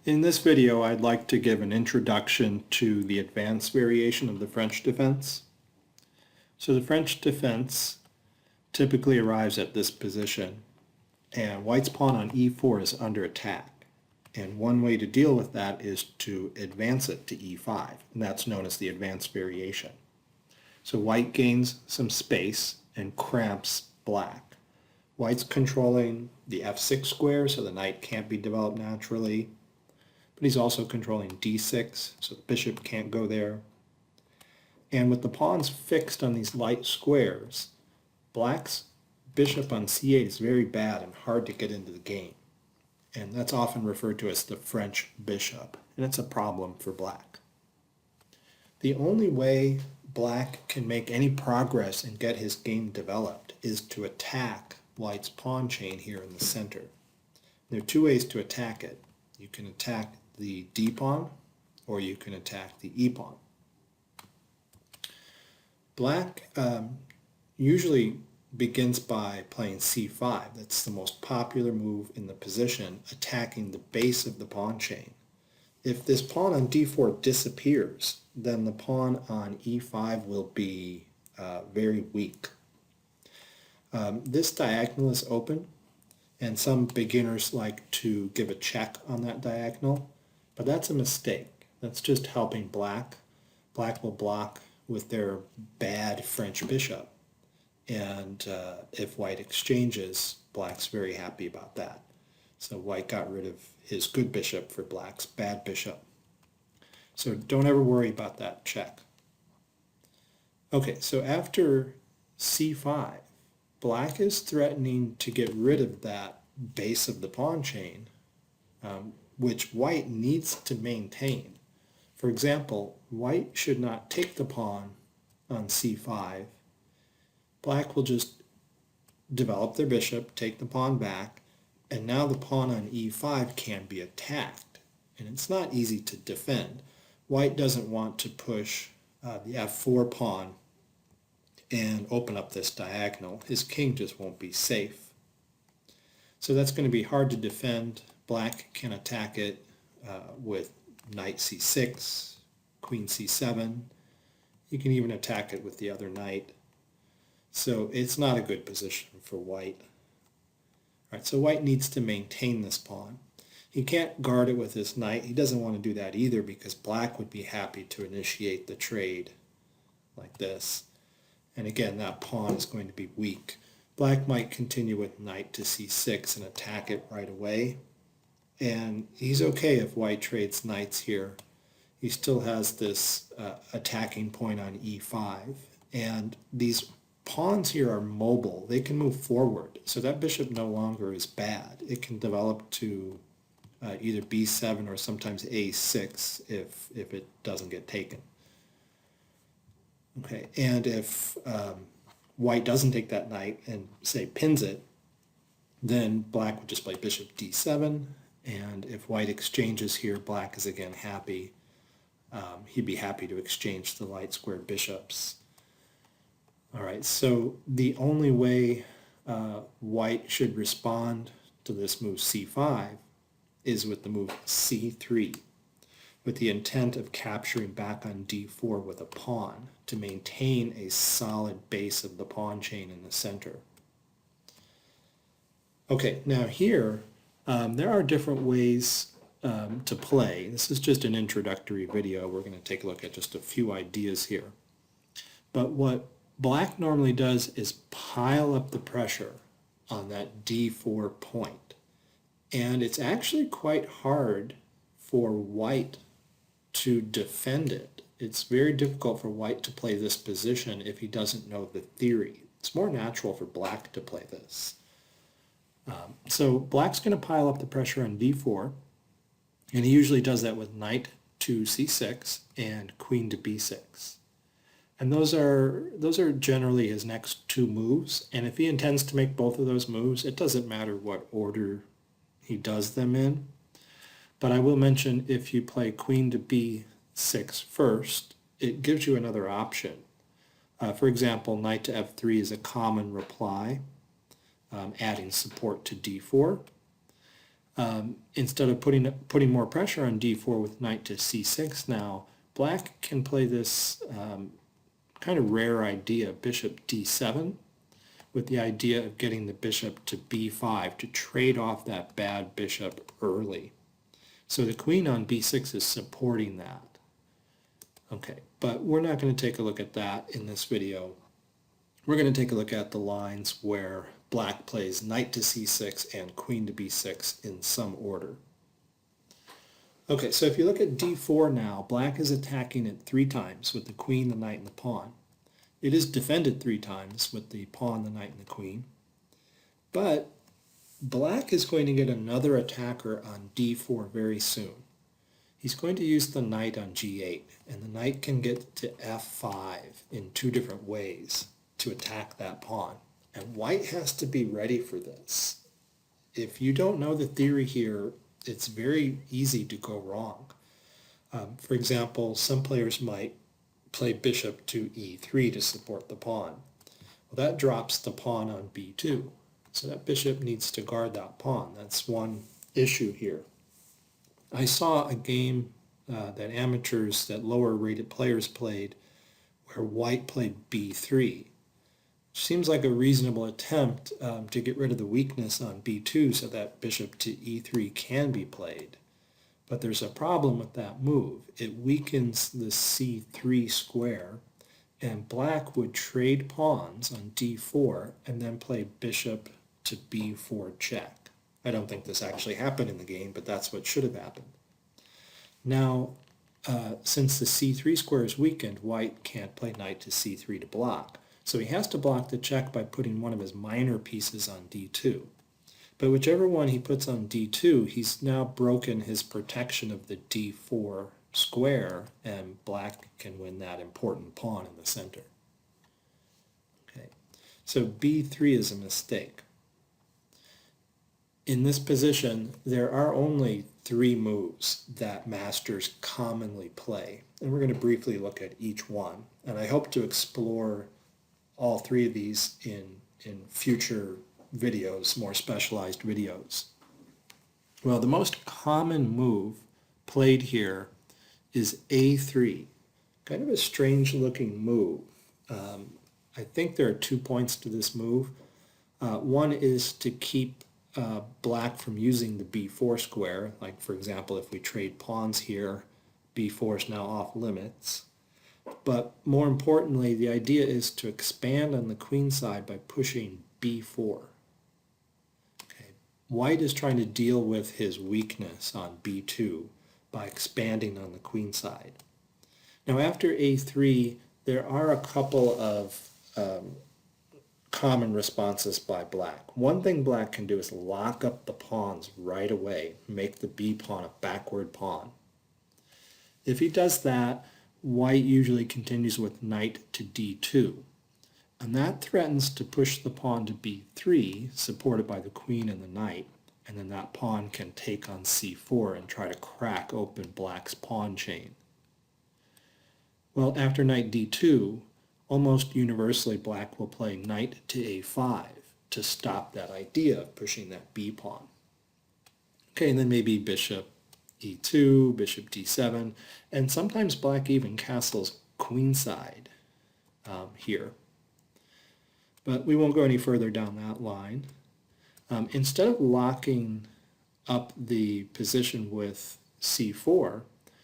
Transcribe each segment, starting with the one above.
In this video, I'd like to give an introduction to the advanced variation of the French defense. So the French defense typically arrives at this position, and white's pawn on e4 is under attack. And one way to deal with that is to advance it to e5, and that's known as the advanced variation. So white gains some space and cramps black. White's controlling the f6 square, so the knight can't be developed naturally. But he's also controlling d6, so the bishop can't go there. And with the pawns fixed on these light squares, black's bishop on c8 is very bad and hard to get into the game. And that's often referred to as the French bishop, and it's a problem for black. The only way black can make any progress and get his game developed is to attack white's pawn chain here in the center. There are two ways to attack it. You can attack the d pawn, or you can attack the e pawn. Black usually begins by playing c5. That's the most popular move in the position, attacking the base of the pawn chain. If this pawn on d4 disappears, then the pawn on e5 will be very weak. This diagonal is open, and some beginners like to give a check on that diagonal, but that's a mistake. That's just helping black. Black will block with their bad French bishop, and if white exchanges, black's very happy about that. So white got rid of his good bishop for black's bad bishop. So don't ever worry about that check. Okay, so after c5, black is threatening to get rid of that base of the pawn chain, which white needs to maintain. For example, white should not take the pawn on c5. Black will just develop their bishop, take the pawn back, and now the pawn on e5 can be attacked. And it's not easy to defend. White doesn't want to push the f4 pawn and open up this diagonal. His king just won't be safe. So that's going to be hard to defend. Black can attack it with knight c6, queen c7. You can even attack it with the other knight. So it's not a good position for white. All right, so white needs to maintain this pawn. He can't guard it with his knight. He doesn't want to do that either because black would be happy to initiate the trade like this. And again, that pawn is going to be weak. Black might continue with knight to c6 and attack it right away. And he's okay if white trades knights here. He still has this attacking point on e5. And these pawns here are mobile. They can move forward. So that bishop no longer is bad. It can develop to either b7 or sometimes a6 if it doesn't get taken. Okay, and if white doesn't take that knight and, say, pins it, then black would just play bishop d7, and if white exchanges here, black is again happy. He'd be happy to exchange the light squared bishops. All right, so the only way white should respond to this move c5 is with the move c3, with the intent of capturing back on d4 with a pawn to maintain a solid base of the pawn chain in the center. Okay, now here there are different ways to play. This is just an introductory video. We're going to take a look at just a few ideas here. But what black normally does is pile up the pressure on that d4 point. And it's actually quite hard for white to defend it. It's very difficult for white to play this position if he doesn't know the theory. It's more natural for black to play this. So black's going to pile up the pressure on d4, and he usually does that with knight to c6 and queen to b6. And those are generally his next two moves, and if he intends to make both of those moves, it doesn't matter what order he does them in. But I will mention if you play queen to b6 first, it gives you another option. For example, knight to f3 is a common reply, adding support to d4. Instead of putting more pressure on d4 with knight to c6 now, black can play this kind of rare idea, bishop d7, with the idea of getting the bishop to b5 to trade off that bad bishop early. So the queen on b6 is supporting that. Okay, but we're not going to take a look at that in this video. We're going to take a look at the lines where black plays knight to c6 and queen to b6 in some order. Okay, so if you look at d4 now, black is attacking it 3 times with the queen, the knight, and the pawn. It is defended 3 times with the pawn, the knight, and the queen. But black is going to get another attacker on d4 very soon. He's going to use the knight on g8, and the knight can get to f5 in 2 different ways to attack that pawn. And white has to be ready for this. If you don't know the theory here, it's very easy to go wrong. For example, some players might play bishop to e3 to support the pawn. Well, that drops the pawn on b2. So that bishop needs to guard that pawn. That's one issue here. I saw a game that amateurs, that lower rated players played, where white played b3. Seems like a reasonable attempt to get rid of the weakness on b2 so that bishop to e3 can be played. But there's a problem with that move. It weakens the c3 square, and black would trade pawns on d4 and then play bishop to b4 check. I don't think this actually happened in the game, but that's what should have happened. Now, since the c3 square is weakened, white can't play knight to c3 to block. So he has to block the check by putting one of his minor pieces on d2. But whichever one he puts on d2, he's now broken his protection of the d4 square, and black can win that important pawn in the center. Okay, so b3 is a mistake. In this position, there are only 3 moves that masters commonly play, and we're going to briefly look at each one. And I hope to explore all 3 of these in future videos, more specialized videos. Well, the most common move played here is a3. Kind of a strange looking move. I think there are 2 points to this move. One is to keep black from using the b4 square. Like, for example, if we trade pawns here, b4 is now off limits. But more importantly, the idea is to expand on the queen side by pushing b4. Okay. White is trying to deal with his weakness on b2 by expanding on the queen side. Now after a3, there are a couple of common responses by black. One thing black can do is lock up the pawns right away, make the b pawn a backward pawn. If he does that, white usually continues with knight to d2, and that threatens to push the pawn to b3, supported by the queen and the knight, and then that pawn can take on c4 and try to crack open black's pawn chain. Well, after knight d2, almost universally black will play knight to a5 to stop that idea of pushing that b pawn. Okay, and then maybe bishop e2, bishop d7, and sometimes black even castles queenside here. But we won't go any further down that line. Instead of locking up the position with c4,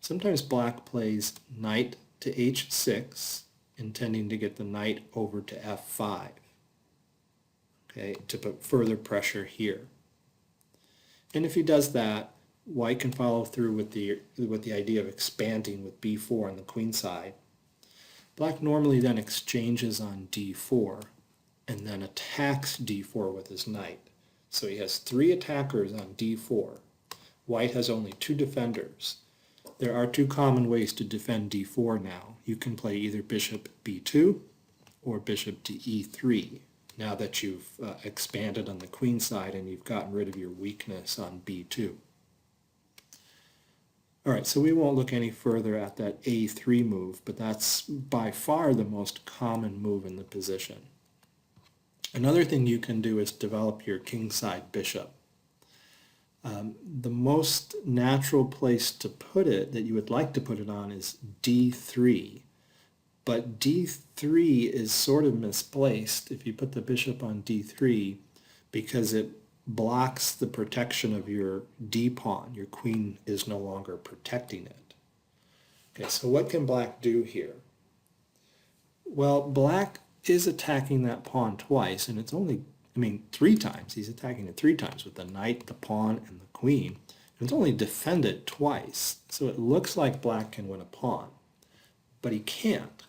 sometimes black plays knight to h6, intending to get the knight over to f5, okay, to put further pressure here. And if he does that, white can follow through with the idea of expanding with b4 on the queen side. Black normally then exchanges on d4 and then attacks d4 with his knight. So he has 3 attackers on d4. White has only 2 defenders. There are 2 common ways to defend d4 now. You can play either bishop b2 or bishop to e3, now that you've expanded on the queen side and you've gotten rid of your weakness on b2. All right, so we won't look any further at that a3 move, but that's by far the most common move in the position. Another thing you can do is develop your kingside bishop. The most natural place to put it, that you would like to put it on, is D3. But D3 is sort of misplaced if you put the bishop on D3 because it blocks the protection of your D pawn. Your queen is no longer protecting it. Okay, so what can black do here? Well, black is attacking that pawn twice, and it's only, three times. He's attacking it three times with the knight, the pawn, and the queen. And it's only defended twice, so it looks like black can win a pawn, but he can't.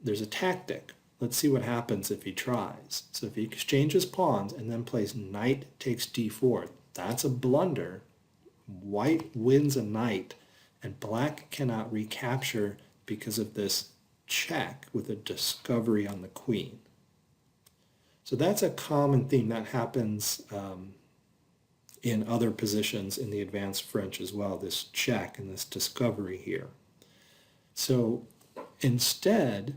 There's a tactic. Let's see what happens if he tries. So if he exchanges pawns and then plays knight takes d4, that's a blunder. White wins a knight, and black cannot recapture because of this check with a discovery on the queen. So that's a common theme that happens in other positions in the advanced French as well, this check and this discovery here. So instead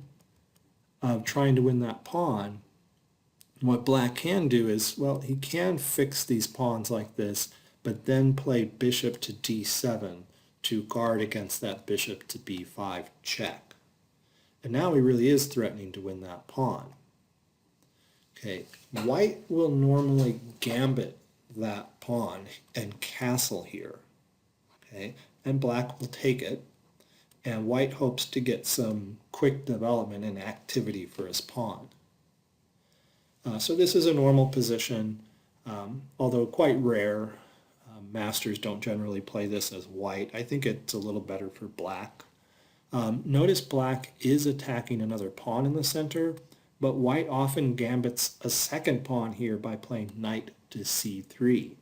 of trying to win that pawn, what black can do is, well, he can fix these pawns like this, but then play bishop to d7 to guard against that bishop to b5 check. And now he really is threatening to win that pawn. Okay, white will normally gambit that pawn and castle here. Okay, and black will take it, and white hopes to get some quick development and activity for his pawn. So this is a normal position, although quite rare. Masters don't generally play this as white. I think it's a little better for black. Notice black is attacking another pawn in the center, but white often gambits a second pawn here by playing knight to c3.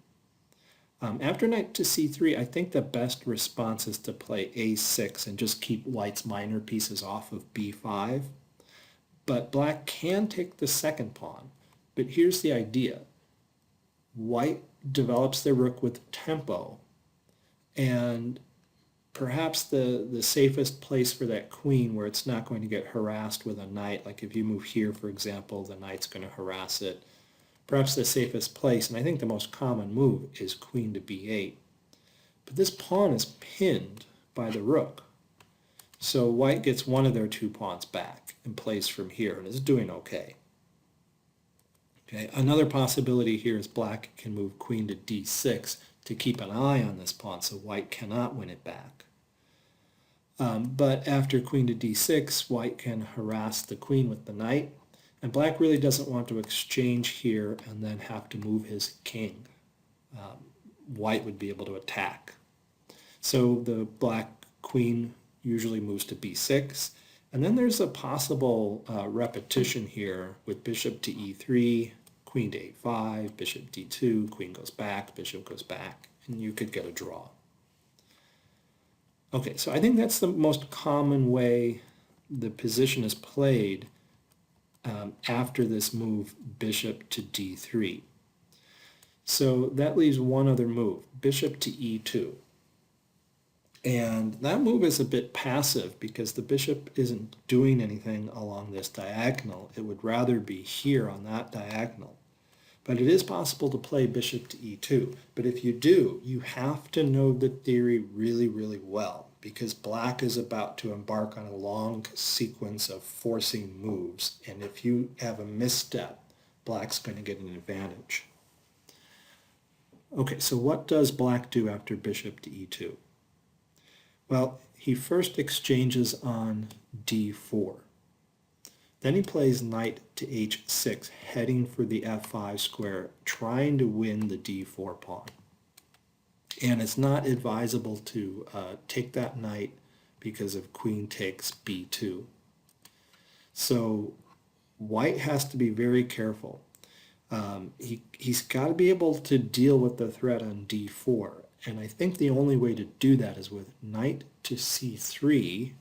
After knight to c3, I think the best response is to play a6 and just keep white's minor pieces off of b5. But black can take the second pawn. But here's the idea. White develops their rook with tempo, and perhaps the safest place for that queen where it's not going to get harassed with a knight, like if you move here, for example, the knight's going to harass it. Perhaps the safest place, and I think the most common move, is queen to b8. But this pawn is pinned by the rook. So white gets one of their two pawns back and plays from here and is doing okay. Okay, another possibility here is black can move queen to d6 to keep an eye on this pawn so white cannot win it back. But after queen to d6, white can harass the queen with the knight, and black really doesn't want to exchange here and then have to move his king. White would be able to attack. So the black queen usually moves to b6, and then there's a possible repetition here with bishop to e3, queen to a5, bishop d2, queen goes back, bishop goes back, and you could get a draw. Okay, so I think that's the most common way the position is played after this move, bishop to d3. So that leaves one other move, bishop to e2. And that move is a bit passive because the bishop isn't doing anything along this diagonal. It would rather be here on that diagonal. But it is possible to play bishop to e2. But if you do, you have to know the theory really, really well, because black is about to embark on a long sequence of forcing moves. And if you have a misstep, black's going to get an advantage. Okay, so what does black do after bishop to e2? Well, he first exchanges on d4. Then he plays knight to h6, heading for the f5 square, trying to win the d4 pawn. And it's not advisable to take that knight because of queen takes b2. So white has to be very careful. He's got to be able to deal with the threat on d4. And I think the only way to do that is with knight to c3,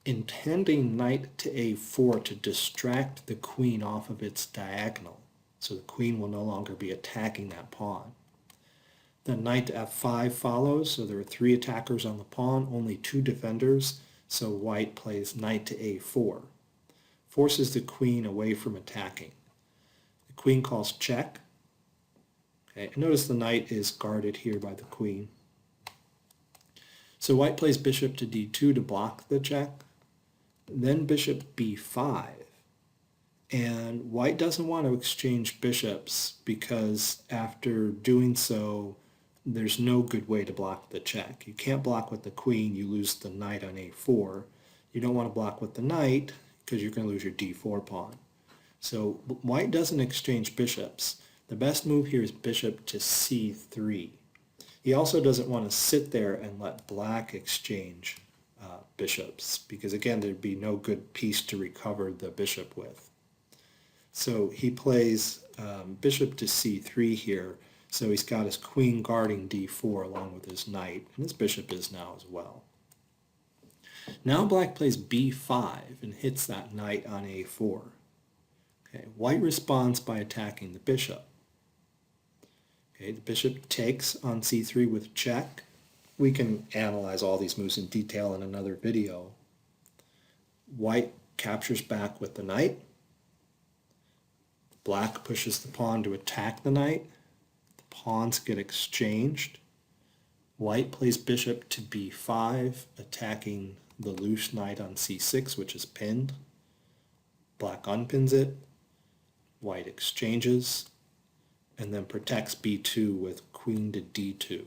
intending knight to a4 to distract the queen off of its diagonal. So the queen will no longer be attacking that pawn. Then knight to f5 follows, so there are three attackers on the pawn, only two defenders, so white plays knight to a4. Forces the queen away from attacking. The queen calls check. Okay, notice the knight is guarded here by the queen. So white plays bishop to d2 to block the check, then bishop b5. And white doesn't want to exchange bishops because after doing so, there's no good way to block the check. You can't block with the queen, you lose the knight on a4. You don't want to block with the knight because you're going to lose your d4 pawn. So white doesn't exchange bishops. The best move here is bishop to c3. He also doesn't want to sit there and let black exchange bishops because again there'd be no good piece to recover the bishop with. So he plays bishop to c3 here, so he's got his queen guarding d4 along with his knight, and his bishop is now as well. Now black plays b5 and hits that knight on a4. Okay, white responds by attacking the bishop. Okay, the bishop takes on c3 with check. We can analyze all these moves in detail in another video. White captures back with the knight. Black pushes the pawn to attack the knight. The pawns get exchanged. White plays bishop to b5, attacking the loose knight on c6, which is pinned. Black unpins it. White exchanges, and then protects b2 with queen to d2.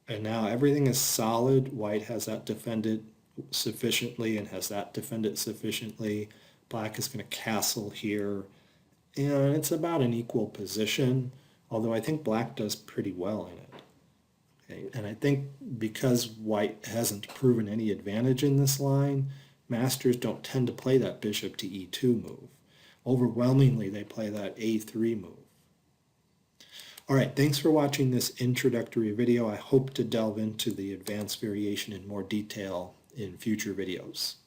And now everything is solid. White has that defended sufficiently and has that defended sufficiently. Black is going to castle here, and it's about an equal position, although I think black does pretty well in it. Okay, and I think because white hasn't proven any advantage in this line, masters don't tend to play that bishop to e2 move. Overwhelmingly, they play that a3 move. All right, thanks for watching this introductory video. I hope to delve into the advanced variation in more detail in future videos.